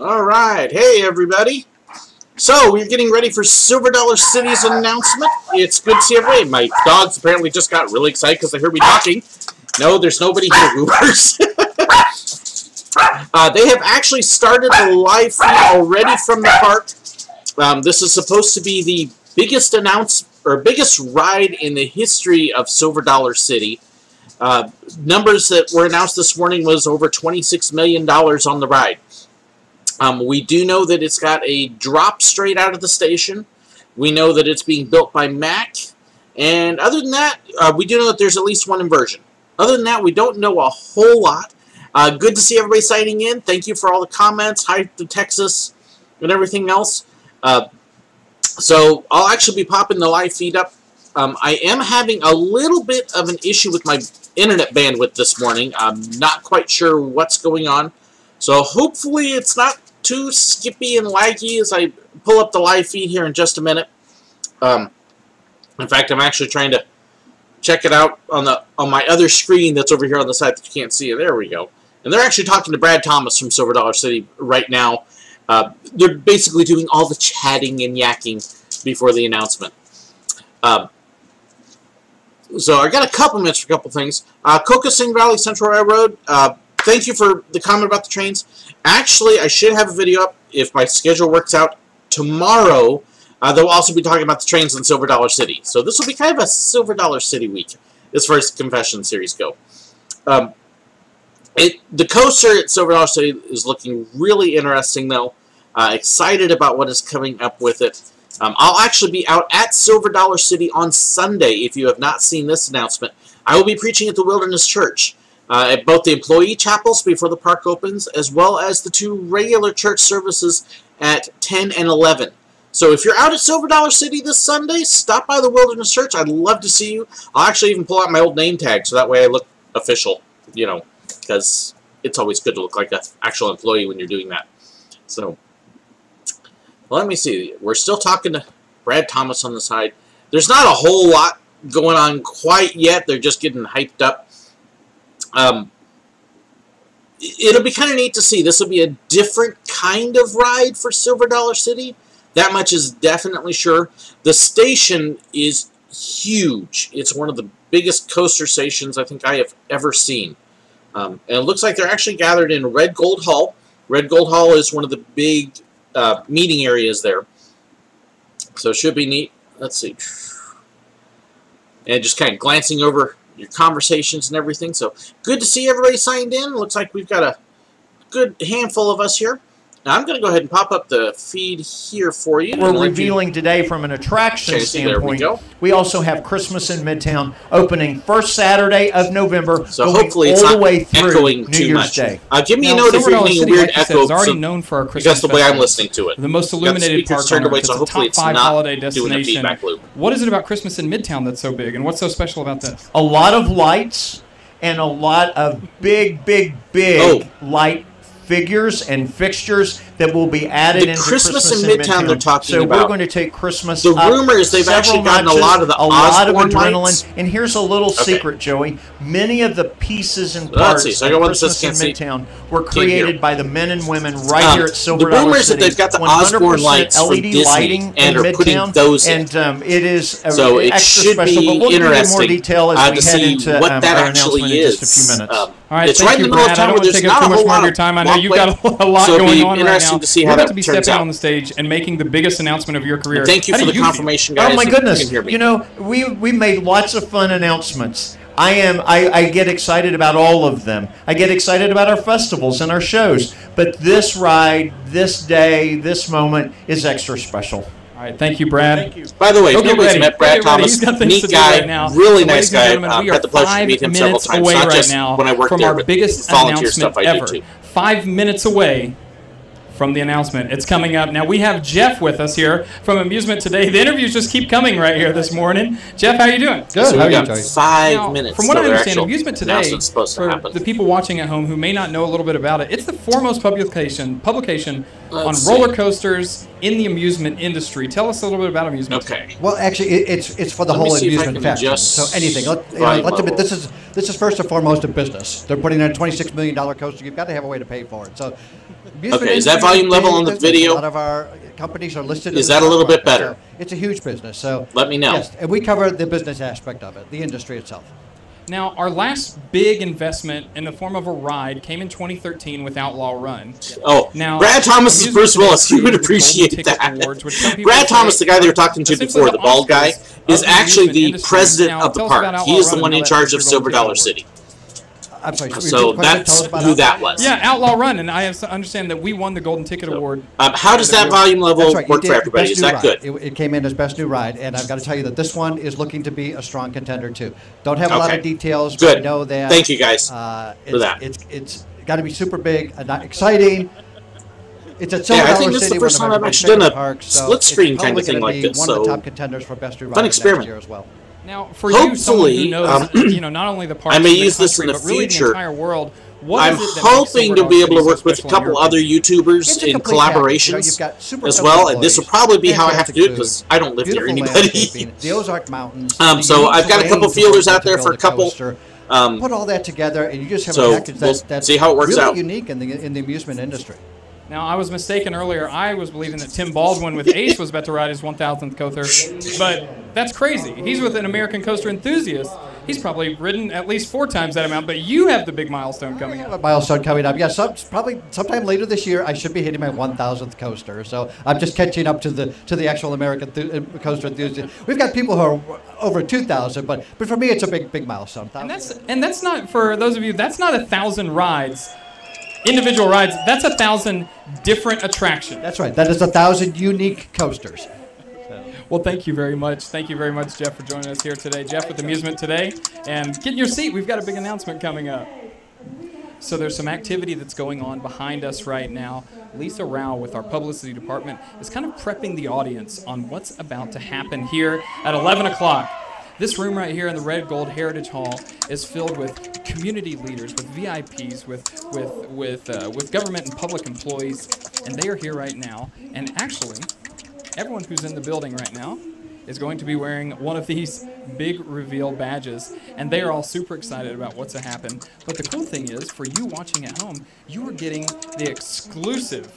All right. Hey, everybody. So, we're getting ready for Silver Dollar City's announcement. It's good to see everybody. My dogs apparently just got really excited because they heard me talking. No, there's nobody here, Goobers. They have actually started the live feed already from the park. This is supposed to be the biggest biggest ride in the history of Silver Dollar City. Numbers that were announced this morning was over $26 million on the ride. We do know that it's got a drop straight out of the station. We know that it's being built by Mack. And other than that, we do know that there's at least one inversion. Other than that, we don't know a whole lot. Good to see everybody signing in. Thank you for all the comments. Hi to Texas and everything else. So I'll actually be popping the live feed up. I am having a little bit of an issue with my internet bandwidth this morning. I'm not quite sure what's going on. So hopefully it's not too skippy and laggy as I pull up the live feed here in just a minute. In fact, I'm actually trying to check it out on my other screen that's over here on the side that you can't see. There we go. And they're actually talking to Brad Thomas from Silver Dollar City right now. They're basically doing all the chatting and yakking before the announcement. So I got a couple minutes for a couple things. Cocosing Valley Central Railroad. Thank you for the comment about the trains. Actually, I should have a video up if my schedule works out tomorrow. They'll also be talking about the trains in Silver Dollar City. So this will be kind of a Silver Dollar City week as far as the confession series go. The coaster at Silver Dollar City is looking really interesting, though. Excited about what is coming up with it. I'll actually be out at Silver Dollar City on Sunday. If you have not seen this announcement, I will be preaching at the Wilderness Church. At both the employee chapels before the park opens, as well as the 2 regular church services at 10 and 11. So if you're out at Silver Dollar City this Sunday, stop by the Wilderness Church. I'd love to see you. I'll actually even pull out my old name tag, so that way I look official, you know, because it's always good to look like an actual employee when you're doing that. So, let me see. We're still talking to Brad Thomas on the side. There's not a whole lot going on quite yet. They're just getting hyped up. It'll be kind of neat to see. This will be a different kind of ride for Silver Dollar City. That much is definitely sure. The station is huge. It's one of the biggest coaster stations I think I have ever seen. And it looks like they're actually gathered in Red Gold Hall. Red Gold Hall is one of the big meeting areas there. So it should be neat. Let's see. And just kind of glancing over your conversations and everything. So good to see everybody signed in. Looks like we've got a good handful of us here. Now I'm going to go ahead and pop up the feed here for you. We're revealing today from an attraction standpoint. We also have Christmas in Midtown opening first Saturday of November. So hopefully it's not echoing too much. Give me a note if you're getting a weird echo. It's already known for our Christmas because the way I'm listening to it. The most illuminated park on Earth. It's a top 5 holiday destination. Loop. What is it about Christmas in Midtown that's so big, and what's so special about this? A lot of lights and a lot of big light figures and fixtures that will be added into Christmas in Midtown they're talking about. So we're going to take Christmas The rumor is they've actually gotten a lot of the Osborne adrenaline. lights. And here's a little secret, Joey. Many of the pieces and parts of Christmas in Midtown were created by the men and women right here at Silver Dollar City. The rumor is that they've got the Osborne lights from LED lighting and in are putting Midtown, those in. And it is so it extra should special, be but we'll interesting give you more detail as we head into what that our actually announcement in just a few minutes. All right, it's right in the middle of town where there's not a whole lot of time. I know you've got a lot so going on right now. To see how that be turns stepping out on the stage and making the biggest announcement of your career. And thank you for the confirmation, guys. Oh my goodness! You know, we made lots of fun announcements. I get excited about all of them. I get excited about our festivals and our shows. But this ride, this day, this moment is extra special. All right, thank you, Brad. Thank you. By the way, if nobody's met Brad Thomas, neat guy, really nice guy. I've had the pleasure to meet him several times, not just when I worked there, but volunteer stuff I do too. 5 minutes away from the announcement. It's coming up. Now, we have Jeff with us here from Amusement Today. The interviews just keep coming right here this morning. Jeff, how are you doing? Good. So we got 5 minutes. From what I understand, Amusement Today, for the people watching at home who may not know a little bit about it, it's the foremost publication on roller coasters in the amusement industry. Tell us a little bit about amusement. Okay. Well, actually, it's for the whole amusement faction. So anything. Let's admit, this is first and foremost a business. They're putting in a $26 million coaster. You've got to have a way to pay for it. So, okay, is that volume level on the video? A lot of our companies are listed. Is that a little bit better? So it's a huge business. So let me know. Yes, and we cover the business aspect of it, the industry itself. Now, our last big investment in the form of a ride came in 2013 with Outlaw Run. Oh, now, Brad Thomas is Bruce Willis. You would appreciate that. Awards, Brad Thomas, the guy they were talking to before, the bald guy, is actually the president of the park. He is the one in charge of Silver Dollar City. I'm sorry. So that's who that was. Yeah, Outlaw Run, and I understand that we won the Golden Ticket Award. How does that volume level work for everybody? Is that good? It came in as Best New Ride, and I've got to tell you that this one is looking to be a strong contender, too. Don't have a lot of details, but I know that... Thank you, guys, for that. It's got to be super big and exciting. It's at Silver I think Dollar this is City, the first time I've actually done a split screen kind of thing like this. One of the top contenders for Best New Ride fun experiment. next year as well. Now, for you, someone who knows, not only the parks, I may in the use this country, in the but really future. the entire world. I'm hoping to be able to work with a couple other YouTubers in collaborations as well, and this will probably be how I have to do it because I don't live near anybody. The Ozark Mountains. So I've got a couple feelers out there for a couple. Put all that together, and you just have a package that's see how it works really out. Unique in the amusement industry. Now, I was mistaken earlier. I was believing that Tim Baldwin with Ace was about to ride his 1,000th coaster, but that's crazy. He's with an American Coaster Enthusiast. He's probably ridden at least 4 times that amount, but you have the big milestone coming up. A milestone coming up. Yeah, probably sometime later this year, I should be hitting my 1,000th coaster. So I'm just catching up to the actual American Coaster Enthusiast. We've got people who are over 2,000, but for me, it's a big milestone. And that's not, for those of you, that's not 1,000 rides. Individual rides, that's 1,000 different attractions. That's right. That is 1,000 unique coasters. Well, thank you very much. Thank you very much, Jeff, for joining us here today. Jeff with Amusement Today. And get in your seat. We've got a big announcement coming up. So there's some activity that's going on behind us right now. Lisa Rao with our publicity department is kind of prepping the audience on what's about to happen here at 11 o'clock. This room right here in the Red Gold Heritage Hall is filled with community leaders, with VIPs, with government and public employees, and they are here right now. And actually, everyone who's in the building right now is going to be wearing one of these big reveal badges, and they are all super excited about what's to happen. But the cool thing is, for you watching at home, you are getting the exclusive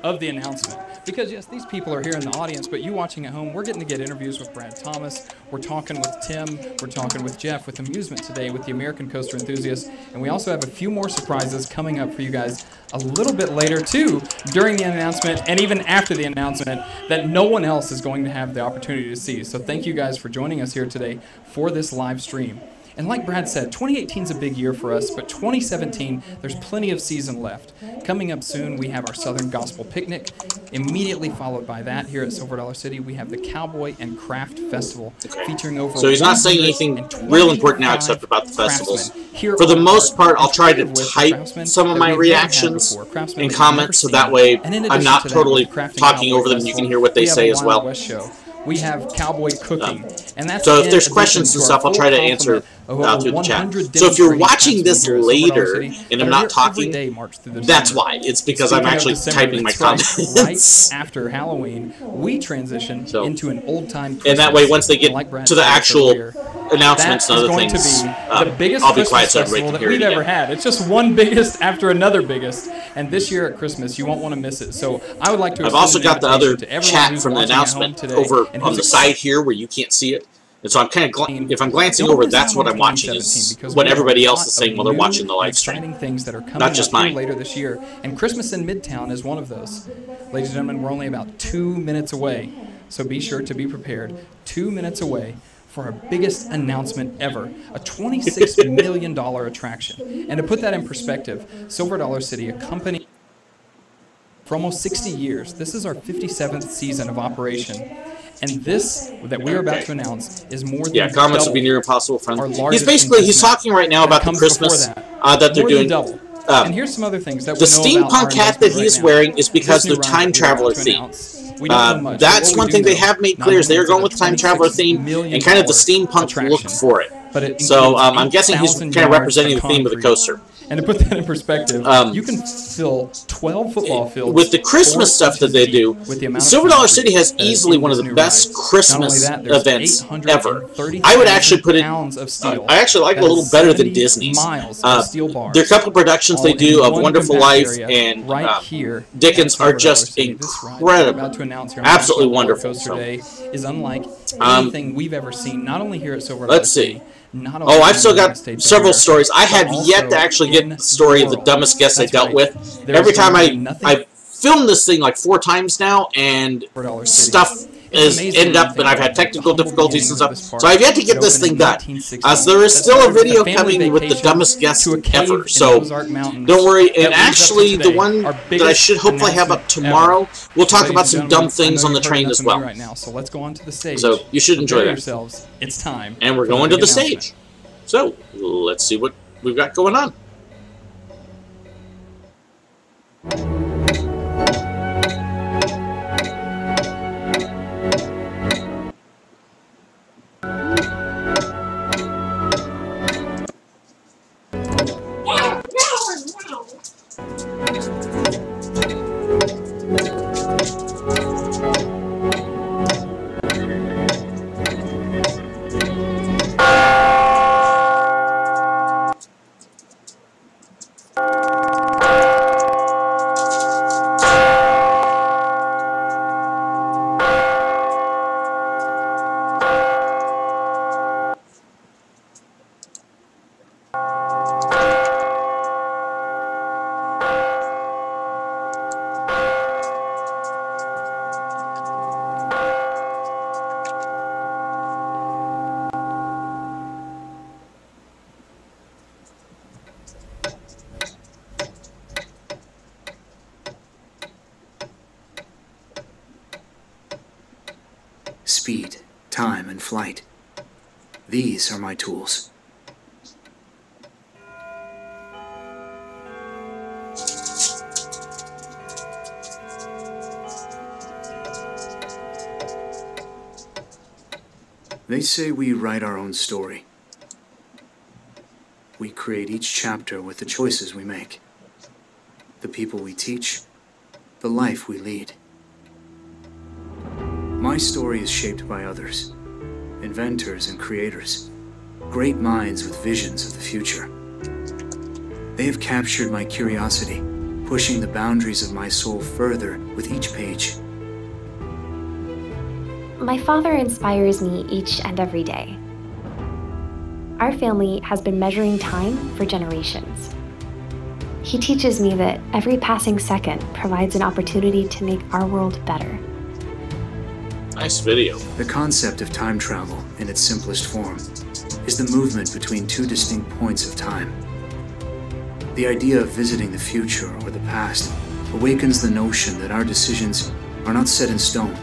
of the announcement. Because yes, these people are here in the audience, but you watching at home, we're getting to get interviews with Brad Thomas, we're talking with Tim, we're talking with Jeff with Amusement Today, with the American Coaster Enthusiasts, and we also have a few more surprises coming up for you guys a little bit later too, during the announcement and even after the announcement, that no one else is going to have the opportunity to see. So thank you guys for joining us here today for this live stream. And like Brad said, 2018 is a big year for us, but 2017, there's plenty of season left. Coming up soon, we have our Southern Gospel Picnic. Immediately followed by that, here at Silver Dollar City, we have the Cowboy and Craft Festival, featuring over. So he's not saying anything real important now except about the festivals. For the most part, I'll try to type some of my reactions and comments, so that way I'm not totally talking over them. You can hear what they say as well. We have cowboy cooking, and that's so if there's questions and stuff, I'll try to answer through the chat. So if you're watching this later and I'm not talking, that's why. It's because I'm actually typing my comments. Right after Halloween, we transition into an old-time Christmas, and that way, once they get to the actual announcements and other things, the biggest I'll be quiet Christmas so everybody festival can that hear we've it ever had. It's just one biggest after another biggest, and this year at Christmas, you won't want to miss it. So I would like to. I've also got the other chat from the announcement over on the side here where you can't see it. And so I'm kind of, if I'm glancing over, that's what I'm watching, is what everybody else is saying while they're watching the live stream. Things that are coming not just mine. Later this year, and Christmas in Midtown is one of those. Ladies and gentlemen, we're only about 2 minutes away, so be sure to be prepared. 2 minutes away for our biggest announcement ever, a $26 million attraction. And to put that in perspective, Silver Dollar City, a company for almost 60 years, this is our 57th season of operation. And this that we are about to announce is more than comments would be near impossible. He's talking right now about the Christmas that they're doing. And here's some other things that the steampunk hat that he's wearing is because of the time traveler theme. That's one thing they have made clear, is they are going with the time traveler theme and kind of the steampunk look for it. So I'm guessing he's kind of representing the theme of the coaster. And to put that in perspective, you can fill 12 football fields with the Christmas stuff that they do. Silver Dollar City has easily one of the best Christmas events ever. I would actually put it. I actually like it a little better than Disney's. There are a couple productions they do of Wonderful Life and Dickens are just incredible, absolutely wonderful. So, is unlike anything we've ever seen. Not only here at Silver Dollar City. Oh, I've still got several stories. I have yet to actually get the story of the dumbest guest I dealt with. Every time I filmed this thing like 4 times now, and stuff has ended up, and I've had technical difficulties and stuff. So I've yet to get this thing done. So there is still a video coming with the dumbest guest ever. So don't worry. And actually, the one that I should hopefully have up tomorrow, we'll talk about some dumb things on the train as well. So let's go on to the stage. So you should enjoy that. It's time. And we're going to the stage. So let's see what we've got going on. Speed, time, and flight. These are my tools. They say we write our own story. We create each chapter with the choices we make, the people we teach, the life we lead. My story is shaped by others, inventors and creators, great minds with visions of the future. They have captured my curiosity, pushing the boundaries of my soul further with each page. My father inspires me each and every day. Our family has been measuring time for generations. He teaches me that every passing second provides an opportunity to make our world better. Nice video. The concept of time travel, in its simplest form, is the movement between 2 distinct points of time. The idea of visiting the future or the past awakens the notion that our decisions are not set in stone.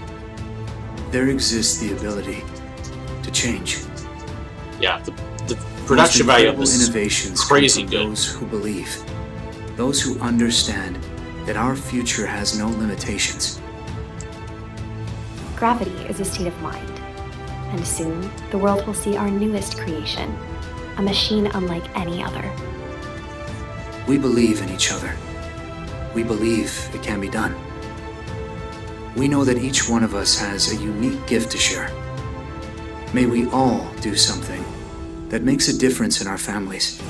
There exists the ability to change. Yeah, the production value of this innovations is crazy good. Those who believe, those who understand that our future has no limitations. Gravity is a state of mind, and soon the world will see our newest creation, a machine unlike any other. We believe in each other. We believe it can be done. We know that each one of us has a unique gift to share. May we all do something that makes a difference in our families,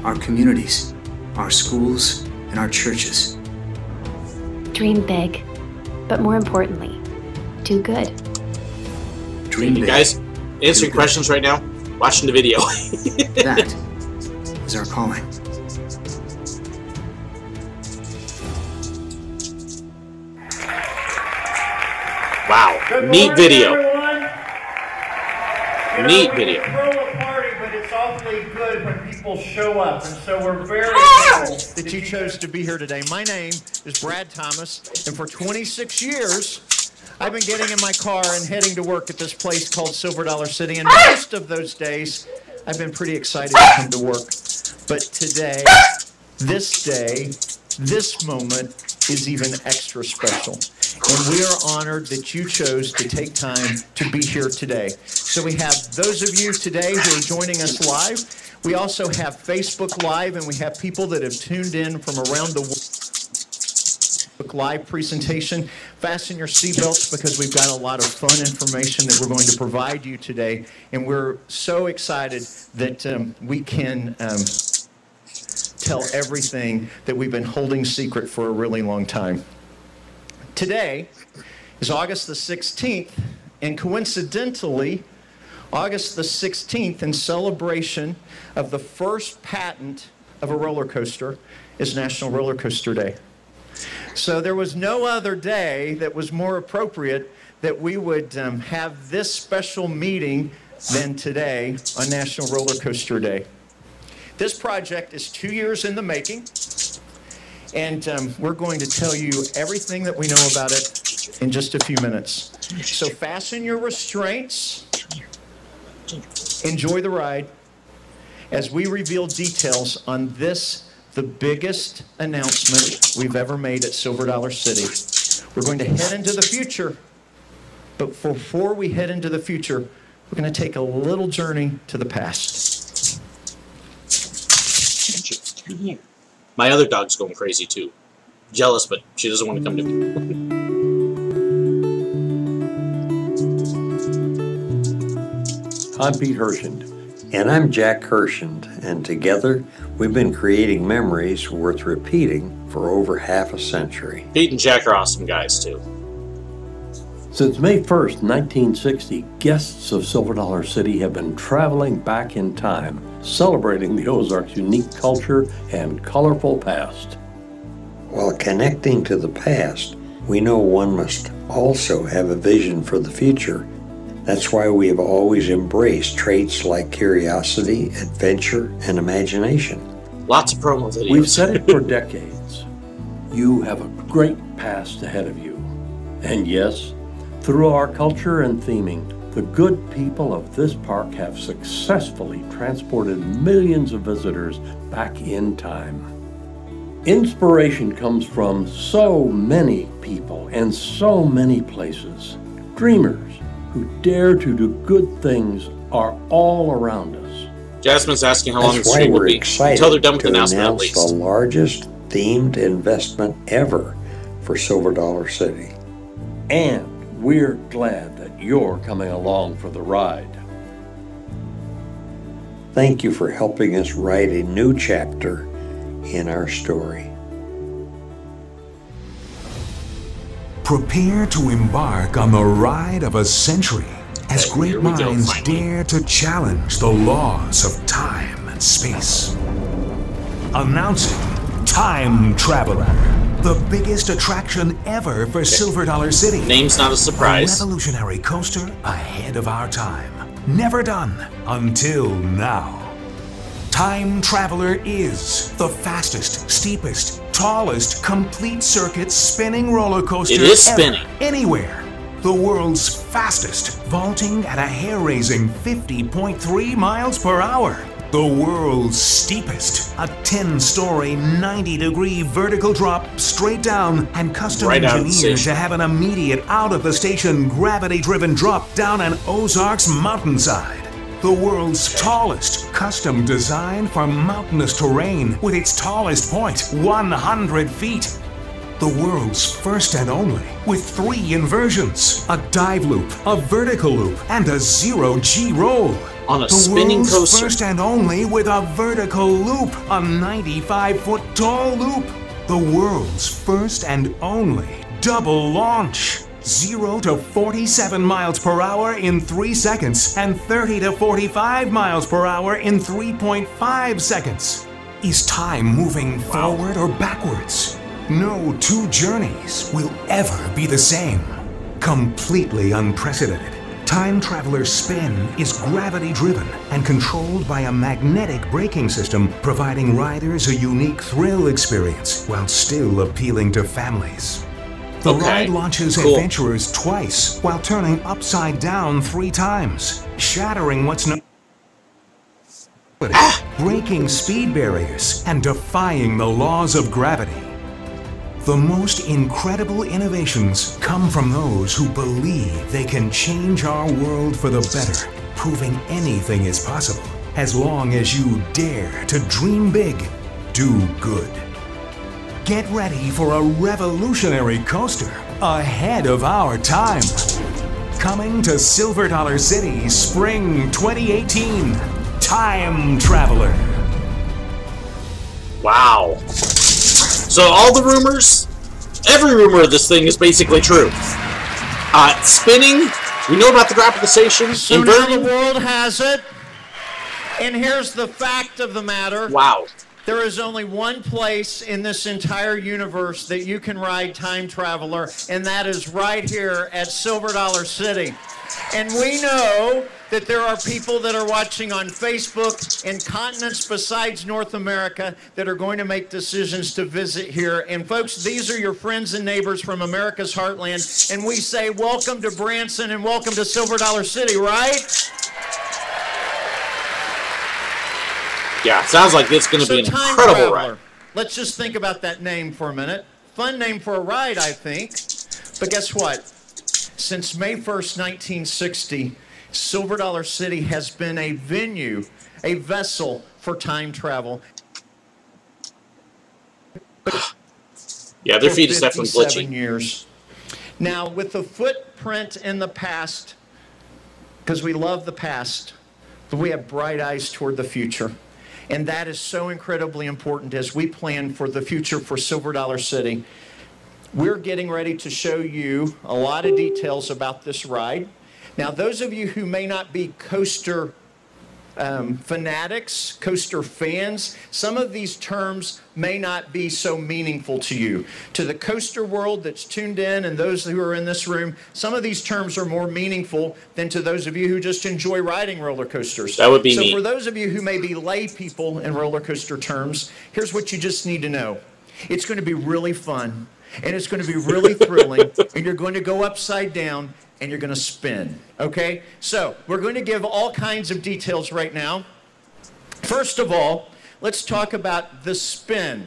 our communities, our schools, and our churches. Dream big, but more importantly, do good. Dream big. You guys, answering questions right now, watching the video. That is our calling. Wow, neat video. Neat video. But it's awfully good when people show up, and so we're very grateful that you chose to be here today. My name is Brad Thomas, and for 26 years, I've been getting in my car and heading to work at this place called Silver Dollar City, and most of those days, I've been pretty excited to come to work. But today, this day, this moment is even extra special. And we are honored that you chose to take time to be here today. So we have those of you today who are joining us live. We also have Facebook Live, and we have people that have tuned in from around the world. Live presentation. Fasten your seatbelts because we've got a lot of fun information that we're going to provide you today, and we're so excited that we can tell everything that we've been holding secret for a really long time. Today is August the 16th, and coincidentally, August the 16th, in celebration of the first patent of a roller coaster, is National Roller Coaster Day. So there was no other day that was more appropriate that we would have this special meeting than today on National Roller Coaster Day. This project is 2 years in the making, and we're going to tell you everything that we know about it in just a few minutes. So fasten your restraints, enjoy the ride, as we reveal details on this, the biggest announcement we've ever made at Silver Dollar City. We're going to head into the future, but before we head into the future, we're going to take a little journey to the past. My other dog's going crazy too. Jealous, but she doesn't want to come to me. I'm Pete Hershend. And I'm Jack Hershend, and together we've been creating memories worth repeating for over half a century. Pete and Jack are awesome guys too. Since May 1st, 1960, guests of Silver Dollar City have been traveling back in time, celebrating the Ozarks' unique culture and colorful past. While connecting to the past, we know one must also have a vision for the future. That's why we have always embraced traits like curiosity, adventure, and imagination. Lots of promo videos. We've said it for decades. You have a great past ahead of you. And yes, through our culture and theming, the good people of this park have successfully transported millions of visitors back in time. Inspiration comes from so many people and so many places. Dreamers who dare to do good things are all around us. Jasmine's asking how long That's the why stream will we're be. excited Until they're done with the to announcement, at announce least. the largest themed investment ever for Silver Dollar City. And we're glad that you're coming along for the ride. Thank you for helping us write a new chapter in our story. Prepare to embark on the ride of a century as great minds dare to challenge the laws of time and space. Announcing Time Traveler, the biggest attraction ever for Silver Dollar City. Name's not a surprise. A revolutionary coaster ahead of our time. Never done until now. Time Traveler is the fastest, steepest, tallest, complete circuit spinning roller coaster It is ever, spinning. anywhere. The world's fastest, vaulting at a hair-raising 50.3 miles per hour. The world's steepest, a 10-story, 90-degree vertical drop straight down and custom Right out of the engineered station. to have an immediate out-of-the-station gravity-driven drop down an Ozarks mountainside. The world's tallest, custom designed for mountainous terrain with its tallest point, 100 feet. The world's first and only, with 3 inversions, a dive loop, a vertical loop, and a zero-G roll. On a The spinning world's coaster. first and only with a vertical loop, a 95-foot tall loop. The world's first and only double launch. 0 to 47 miles per hour in 3 seconds and 30 to 45 miles per hour in 3.5 seconds. Is time moving forward or backwards? No 2 journeys will ever be the same. Completely unprecedented. Time Traveler's spin is gravity-driven and controlled by a magnetic braking system, providing riders a unique thrill experience while still appealing to families. The Okay, ride launches cool. adventurers twice while turning upside down 3 times, shattering what's known breaking speed barriers and defying the laws of gravity. The most incredible innovations come from those who believe they can change our world for the better, proving anything is possible. as long as you dare to dream big, do good. Get ready for a revolutionary coaster ahead of our time. Coming to Silver Dollar City, Spring 2018, Time Traveler. Wow. So all the rumors, every rumor of this thing is basically true. Spinning, we know about the drop of the station. So now the world has it. And here's the fact of the matter. Wow. There is only one place in this entire universe that you can ride Time Traveler, and that is right here at Silver Dollar City. And we know that there are people that are watching on Facebook in continents besides North America that are going to make decisions to visit here. And folks, these are your friends and neighbors from America's heartland. And we say welcome to Branson and welcome to Silver Dollar City, right? Yeah, sounds like it's going to be an incredible ride. Let's just think about that name for a minute. Fun name for a ride, I think. But guess what? Since May 1st, 1960, Silver Dollar City has been a venue, a vessel for time travel. Yeah, their feet is definitely glitchy. 57 years. Now, with the footprint in the past, because we love the past, but we have bright eyes toward the future. And that is so incredibly important as we plan for the future for Silver Dollar City. We're getting ready to show you a lot of details about this ride. Now, those of you who may not be coaster fanatics, coaster fans, some of these terms may not be so meaningful to you. To the coaster world that's tuned in and those who are in this room, some of these terms are more meaningful than to those of you who just enjoy riding roller coasters. That would be me. So for those of you who may be lay people in roller coaster terms, here's what you just need to know. It's going to be really fun, and it's going to be really thrilling, and you're going to go upside down, and you're going to spin, okay? So we're going to give all kinds of details right now. First of all, let's talk about the spin.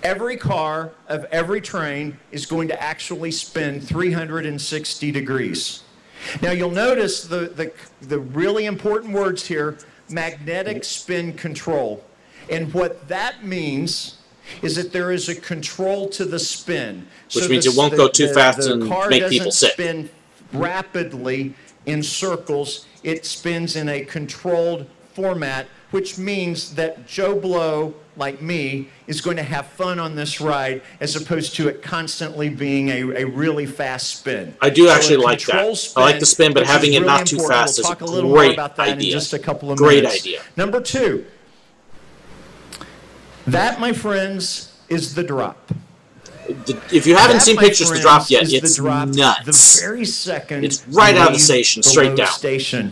Every car of every train is going to actually spin 360 degrees. Now you'll notice the really important words here, magnetic spin control. And what that means is that there is a control to the spin. Which means it won't go too fast and make people sick. The car doesn't spin rapidly in circles. It spins in a controlled format, which means that Joe Blow, like me, is going to have fun on this ride as opposed to it constantly being a really fast spin. I do actually like that. Spin, I like the spin, but having it not too fast is a great idea. We'll talk a little more about that in just a couple of minutes. Great idea. Number two. That, my friends, is the drop. If you haven't seen pictures of the drop yet, it's nuts. The very second it's right out of the station, straight down. Station.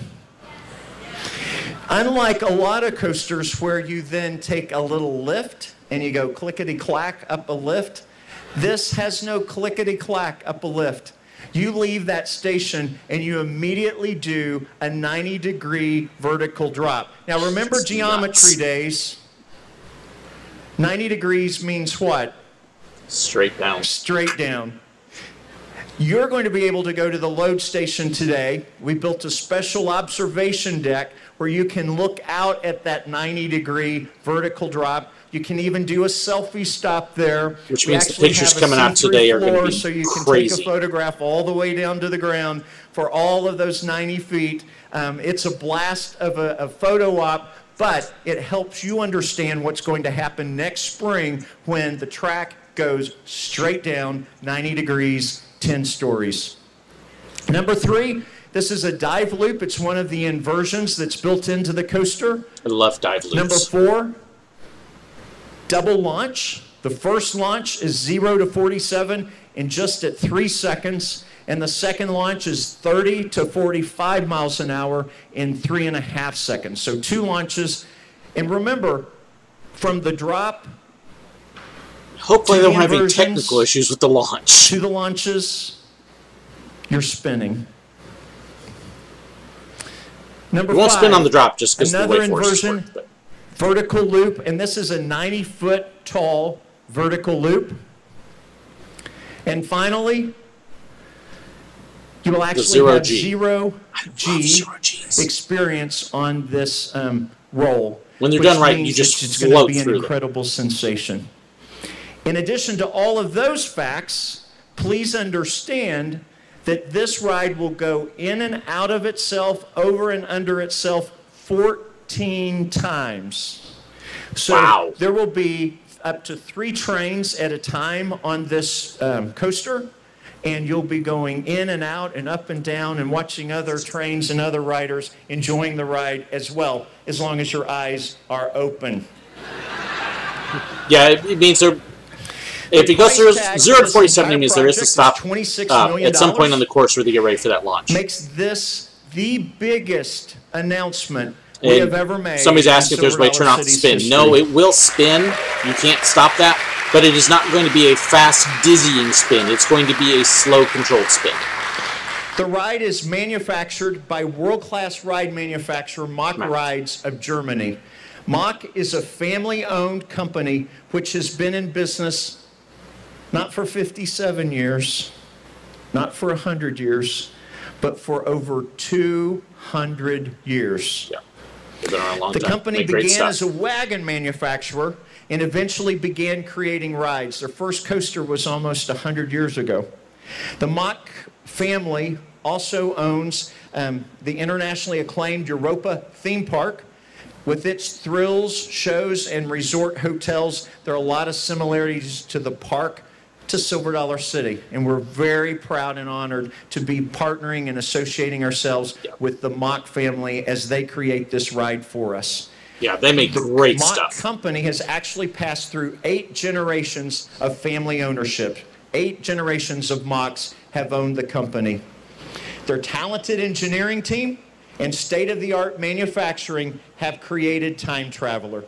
Unlike a lot of coasters where you then take a little lift and you go clickety-clack up a lift, this has no clickety-clack up a lift. You leave that station and you immediately do a 90-degree vertical drop. Now remember geometry days. 90 degrees means what? Straight down. Straight down. You're going to be able to go to the load station today. We built a special observation deck where you can look out at that 90-degree vertical drop. You can even do a selfie stop there. Which means the pictures coming out today are going to be so you can crazy. take a photograph all the way down to the ground for all of those 90 feet. It's a blast of a photo op. But it helps you understand what's going to happen next spring when the track goes straight down 90 degrees, 10 stories. Number three, this is a dive loop. It's one of the inversions that's built into the coaster. I love dive loops. Number four, double launch. The first launch is 0 to 47 in just at 3 seconds. And the second launch is 30 to 45 miles an hour in 3.5 seconds. So 2 launches. And remember, from the drop, hopefully they don't have any technical issues with the launch. To the launches, you're spinning. Number 5. You won't spin on the drop just because the another weight force inversion, work, but. Vertical loop, and this is a 90-foot tall vertical loop. And finally, You will actually zero have G. zero G zero Gs. experience on this roll. When they're which done right, means you just it's going to float be an through them. incredible sensation. In addition to all of those facts, please understand that this ride will go in and out of itself, over and under itself 14 times. So Wow. there will be up to 3 trains at a time on this coaster, and you'll be going in and out and up and down and watching other trains and other riders enjoying the ride as well, as long as your eyes are open. Yeah, it means there. If it goes through 0 to 47, it means there is a stop at some point on the course where they get ready for that launch. Makes this the biggest announcement we have ever made. Somebody's asking if there's a way to turn off the spin. No, it will spin. You can't stop that. But it is not going to be a fast, dizzying spin. It's going to be a slow, controlled spin. The ride is manufactured by world-class ride manufacturer Mach Rides of Germany. Mach is a family-owned company which has been in business not for 57 years, not for 100 years, but for over 200 years. Yeah. They've been around a long The time. company began as a wagon manufacturer and eventually began creating rides. Their first coaster was almost 100 years ago. The Mach family also owns the internationally acclaimed Europa theme park. With its thrills, shows, and resort hotels, there are a lot of similarities to the park to Silver Dollar City, and we're very proud and honored to be partnering and associating ourselves with the Mach family as they create this ride for us. Yeah, they make great Mach stuff. company has actually passed through 8 generations of family ownership. 8 generations of Machs have owned the company. Their talented engineering team and state-of-the-art manufacturing have created Time Traveler.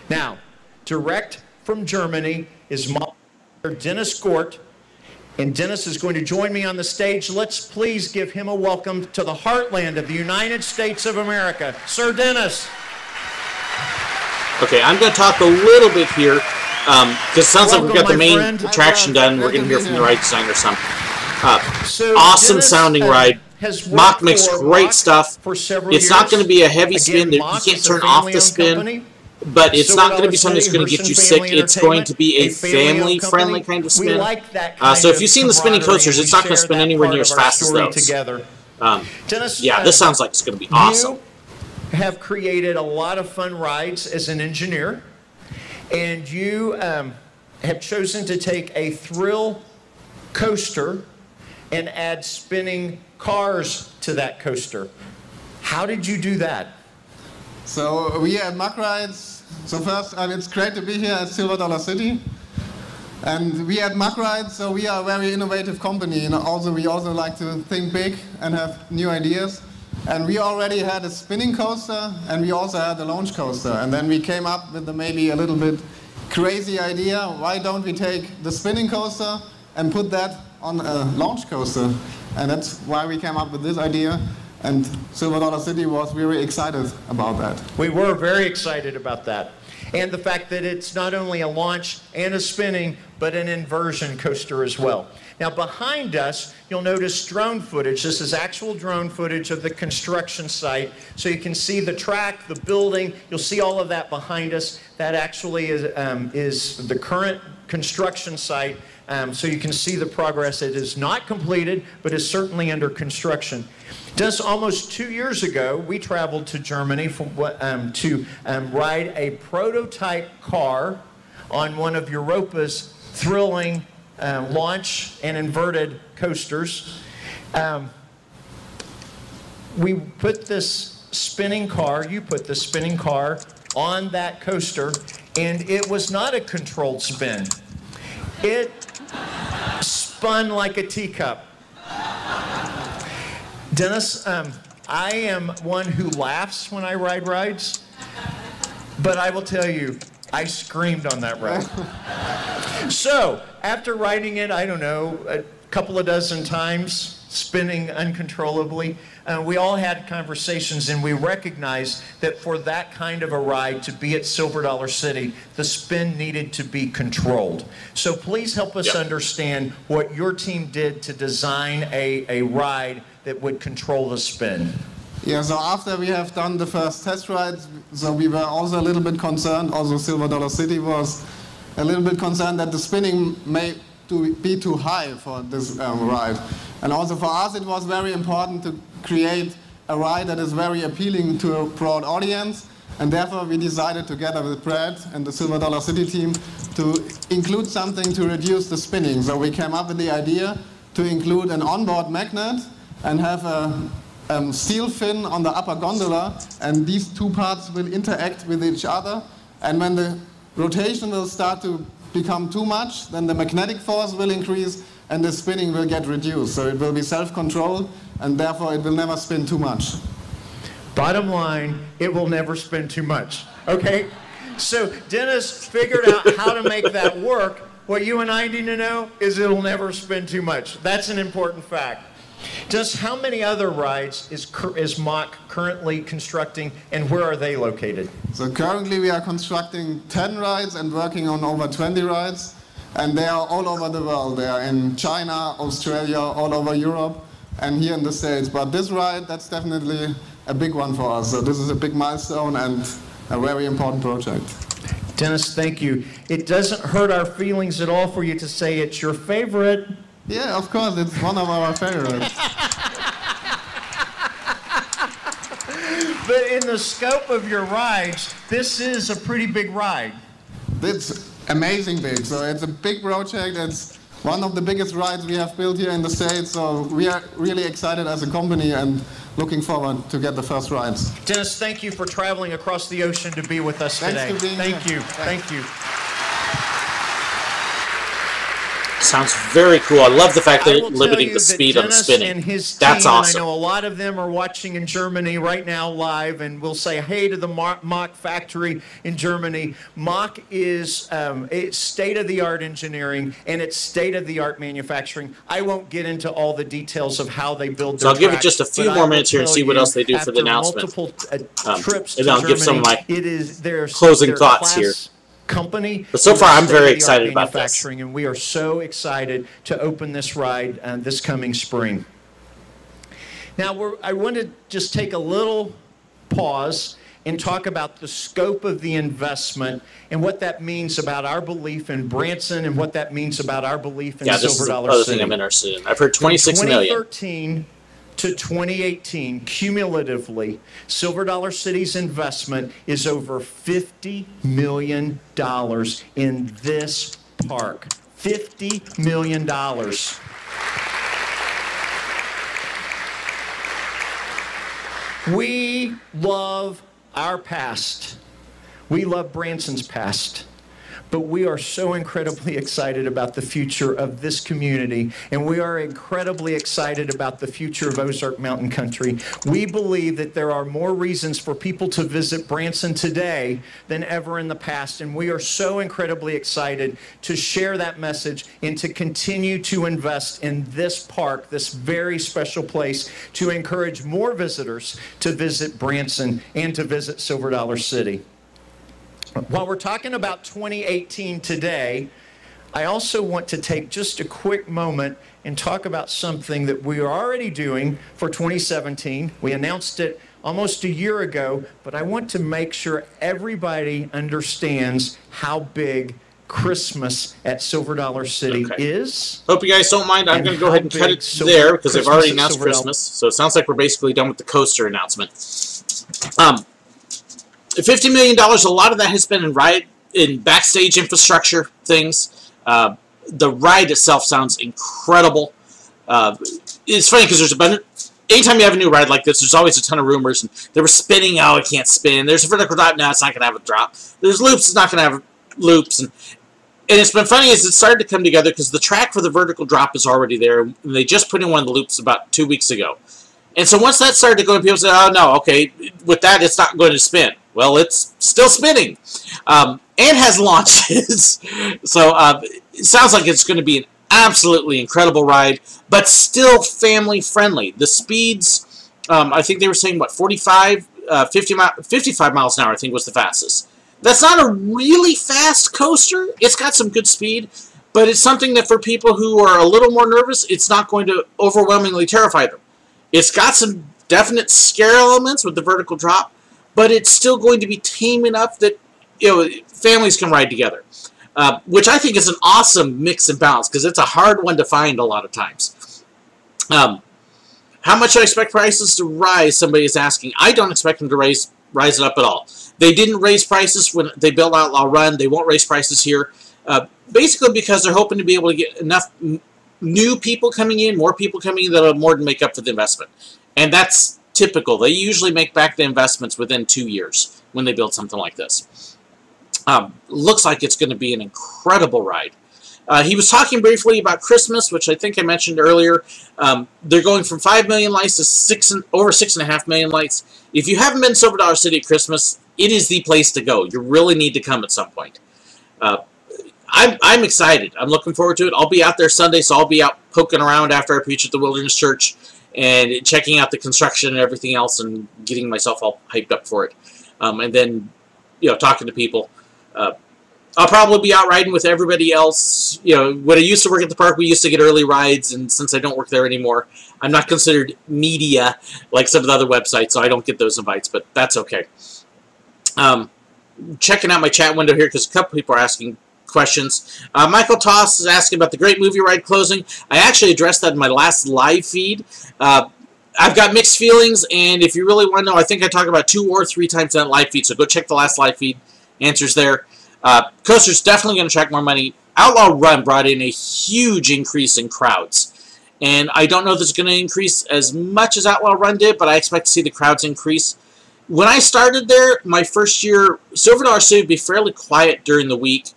Now, direct from Germany is Mach Dennis Gort, and Dennis is going to join me on the stage. Let's please give him a welcome to the heartland of the United States of America. Sir Dennis. Okay, I'm going to talk a little bit here, because it sounds like we've got the main attraction done. We're going to hear from the ride designer some. Awesome Dennis, sounding ride. Mach makes great stuff. It's not going to be a heavy spin. You can't turn off the spin. But it's not going to be something that's going to get you sick. It's going to be a family-friendly kind of spin. So if you've seen the spinning coasters, it's not going to spin anywhere near as fast as those. Yeah, this sounds like it's going to be awesome. You have created a lot of fun rides as an engineer, and you have chosen to take a thrill coaster and add spinning cars to that coaster. How did you do that? So we at Mach Rides, so first, it's great to be here at Silver Dollar City. And we at Mach Rides, so we are a very innovative company, and we also like to think big and have new ideas. And we already had a spinning coaster, and we also had a launch coaster. And then we came up with maybe a little bit crazy idea, why don't we take the spinning coaster and put that on a launch coaster? And that's why we came up with this idea. And Silver Dollar City was very excited about that. We were very excited about that. And the fact that it's not only a launch and a spinning, but an inversion coaster as well. Now behind us, you'll notice drone footage. This is actual drone footage of the construction site. So you can see the track, the building. You'll see all of that behind us. That actually is the current construction site. So you can see the progress. It is not completed, but is certainly under construction. Just almost 2 years ago, we traveled to Germany to ride a prototype car on one of Europa's thrilling launch and inverted coasters. We put this spinning car, you put the spinning car on that coaster, and it was not a controlled spin. It spun like a teacup. Dennis, I am one who laughs when I ride rides, but I will tell you, I screamed on that ride. So, after riding it, I don't know, a couple of dozen times, spinning uncontrollably. We all had conversations, and we recognized that for that kind of a ride to be at Silver Dollar City, the spin needed to be controlled. So please help us understand what your team did to design a ride that would control the spin. Yeah, so after we have done the first test rides, so we were also a little bit concerned, also Silver Dollar City was a little bit concerned that the spinning may be too high for this ride. And also for us it was very important to create a ride that is very appealing to a broad audience, and therefore we decided together with Brad and the Silver Dollar City team to include something to reduce the spinning. So we came up with the idea to include an onboard magnet and have a steel fin on the upper gondola, and these two parts will interact with each other, and when the rotation will start to become too much, then the magnetic force will increase and the spinning will get reduced. So it will be self-controlled, and therefore it will never spin too much. Bottom line, it will never spin too much, okay? So Dennis figured out how to make that work. What you and I need to know is it'll never spin too much. That's an important fact. Just how many other rides is Mach currently constructing, and where are they located? So currently we are constructing 10 rides and working on over 20 rides, and they are all over the world. They are in China, Australia, all over Europe, and here in the States. But this ride, that's definitely a big one for us. So this is a big milestone and a very important project. Dennis, thank you. It doesn't hurt our feelings at all for you to say it's your favorite. Yeah, of course, it's one of our favorites. But in the scope of your rides, this is a pretty big ride. It's amazing big. So it's a big project. It's one of the biggest rides we have built here in the States. So we are really excited as a company and looking forward to get the first rides. Dennis, thank you for traveling across the ocean to be with us today. Thanks for being here. Thank you. Sounds very cool. I love the fact that I it's will limiting tell you the speed that on the Dennis spinning. and his That's team, awesome. And I know a lot of them are watching in Germany right now live, and we'll say hey to the Mach factory in Germany. Mach is it's state-of-the-art engineering, and it's state-of-the-art manufacturing. I won't get into all the details of how they build their So I'll give it tracks, just a few but more I will minutes here and tell see what you, else they do for the after announcement. multiple trips And to I'll give some of Germany, my it is their closing their thoughts here. class company. But so far, I'm very excited about this. Manufacturing, and we are so excited to open this ride this coming spring. Now, I want to just take a little pause and talk about the scope of the investment and what that means about our belief in Branson and what that means about our belief in Silver Dollar this is the other City. thing I'm interested in. I've heard 26 million. 2013 to 2018, cumulatively, Silver Dollar City's investment is over $50 million in this park. $50 million. We love our past. We love Branson's past. But we are so incredibly excited about the future of this community, and we are incredibly excited about the future of Ozark Mountain Country. We believe that there are more reasons for people to visit Branson today than ever in the past, and we are so incredibly excited to share that message and to continue to invest in this park, this very special place, to encourage more visitors to visit Branson and to visit Silver Dollar City. While we're talking about 2018 today, I also want to take just a quick moment and talk about something that we are already doing for 2017. We announced it almost a year ago, but I want to make sure everybody understands how big Christmas at Silver Dollar City is. Hope you guys don't mind. I'm going to go ahead and cut it there because they've already announced Christmas. So it sounds like we're basically done with the coaster announcement. $50 million, a lot of that has been in backstage infrastructure things. The ride itself sounds incredible. It's funny because there's a bunch. Anytime you have a new ride like this, there's always a ton of rumors. And they were spinning, oh, it can't spin. There's a vertical drop, no, it's not going to have a drop. There's loops, it's not going to have loops. And it's been funny as it started to come together because the track for the vertical drop is already there. And they just put in one of the loops about 2 weeks ago. And so once that started to go, people said, oh, no, okay, with that, it's not going to spin. Well, it's still spinning and has launches. So it sounds like it's going to be an absolutely incredible ride, but still family friendly. The speeds, I think they were saying, what, 55 miles an hour, I think was the fastest. That's not a really fast coaster. It's got some good speed, but it's something that for people who are a little more nervous, it's not going to overwhelmingly terrify them. It's got some definite scare elements with the vertical drop, but it's still going to be tame enough that, you know, families can ride together. Which I think is an awesome mix and balance, because it's a hard one to find a lot of times. How much do I expect prices to rise? Somebody is asking. I don't expect them to rise it up at all. They didn't raise prices when they built Outlaw Run. They won't raise prices here. Basically because they're hoping to be able to get enough new people coming in, more people coming in, that'll more than make up for the investment. And that's typical. They usually make back the investments within 2 years when they build something like this. Looks like it's going to be an incredible ride. He was talking briefly about Christmas, which I think I mentioned earlier. They're going from 5 million lights to over 6.5 million lights. If you haven't been to Silver Dollar City at Christmas, it is the place to go. You really need to come at some point. I'm excited. I'm looking forward to it. I'll be out there Sunday, so I'll be out poking around after I preach at the Wilderness Church and checking out the construction and everything else and getting myself all hyped up for it. And then, you know, talking to people. I'll probably be out riding with everybody else. You know, when I used to work at the park, we used to get early rides, and since I don't work there anymore, I'm not considered media like some of the other websites, so I don't get those invites, but that's okay. Checking out my chat window here because a couple people are asking questions. Michael Toss is asking about the Great Movie Ride closing. I actually addressed that in my last live feed. I've got mixed feelings, and if you really want to know, I think I talk about 2 or 3 times in that live feed, so go check the last live feed. Answers there. Coaster's definitely going to attract more money. Outlaw Run brought in a huge increase in crowds. And I don't know if it's going to increase as much as Outlaw Run did, but I expect to see the crowds increase. When I started there, my first year, Silver Dollar City would be fairly quiet during the week.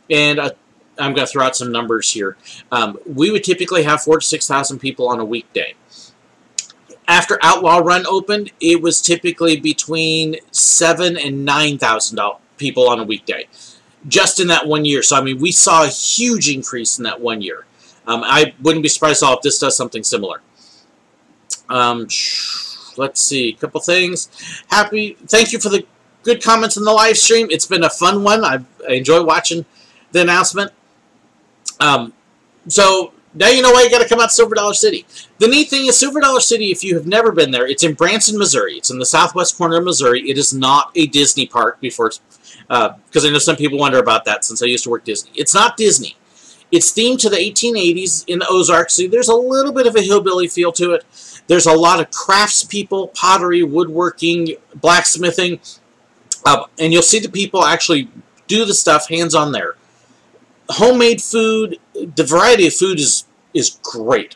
And I'm going to throw out some numbers here. We would typically have 4,000 to 6,000 people on a weekday. After Outlaw Run opened, it was typically between 7,000 and 9,000 people on a weekday, just in that 1 year. So, I mean, we saw a huge increase in that 1 year. I wouldn't be surprised at all if this does something similar. Let's see, a couple things. Thank you for the good comments in the live stream. It's been a fun one. I enjoy watching the announcement. So, now you know why you got to come out to Silver Dollar City. The neat thing is Silver Dollar City, if you have never been there, it's in Branson, Missouri. It's in the southwest corner of Missouri. It is not a Disney park because I know some people wonder about that since I used to work Disney. It's not Disney. It's themed to the 1880s in the Ozarks. So there's a little bit of a hillbilly feel to it. There's a lot of craftspeople, pottery, woodworking, blacksmithing, and you'll see the people actually do the stuff hands-on there. Homemade food, the variety of food is great.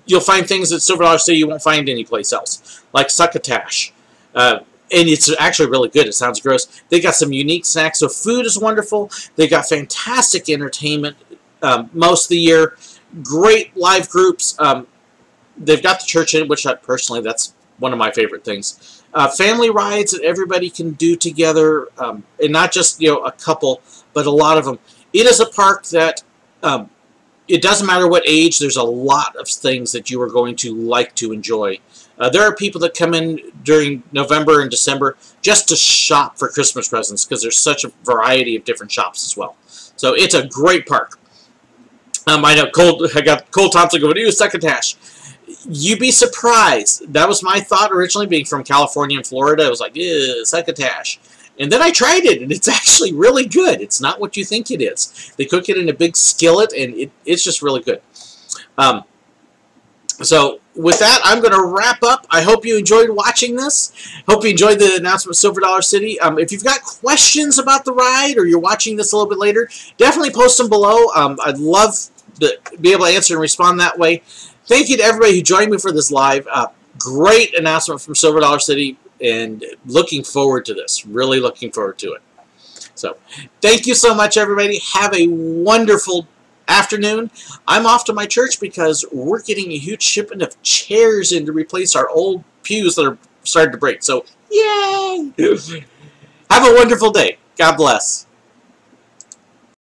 You'll find things at Silver Dollar City you won't find anyplace else, like succotash. And it's actually really good. It sounds gross. They got some unique snacks, so food is wonderful. They got fantastic entertainment most of the year. Great live groups. They've got the church in it, which personally, that's one of my favorite things. Family rides that everybody can do together, and not just, you know, a couple, but a lot of them. It is a park that it doesn't matter what age. There's a lot of things that you are going to like to enjoy. There are people that come in during November and December just to shop for Christmas presents because there's such a variety of different shops as well. So it's a great park. I know I got Cole Thompson going, "Ooh, succotash." You'd be surprised. That was my thought originally, being from California and Florida. I was like, "Yeah, succotash." And then I tried it, and it's actually really good. It's not what you think it is. They cook it in a big skillet, and it's just really good. So with that, I'm going to wrap up. I hope you enjoyed watching this. Hope you enjoyed the announcement of Silver Dollar City. If you've got questions about the ride or you're watching this a little bit later, definitely post them below. I'd love to be able to answer and respond that way. Thank you to everybody who joined me for this live. Great announcement from Silver Dollar City, and looking forward to this. Really looking forward to it. So, thank you so much, everybody. Have a wonderful afternoon. I'm off to my church because we're getting a huge shipment of chairs in to replace our old pews that are starting to break. So, yay! Have a wonderful day. God bless.